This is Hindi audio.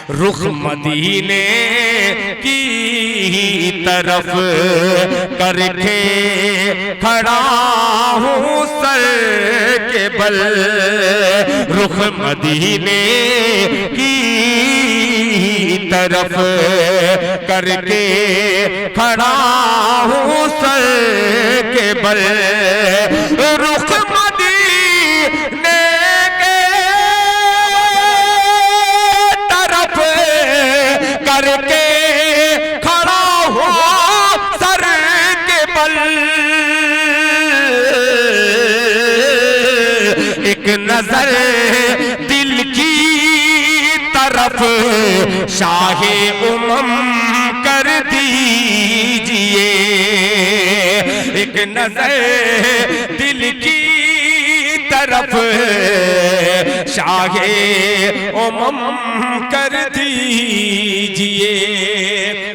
रुख मदीने की तरफ करके खड़ा हूँ सर के बल। रुख मदीने की तरफ करके खड़ा हूँ सर के बल। रुख मदीने के तरफ करके खड़ा हूँ सर के बल। एक नजर दिल की तरफ शाहे उमम कर दीजिए। एक नजर दिल की तरफ शाहे उमम कर दीजिए।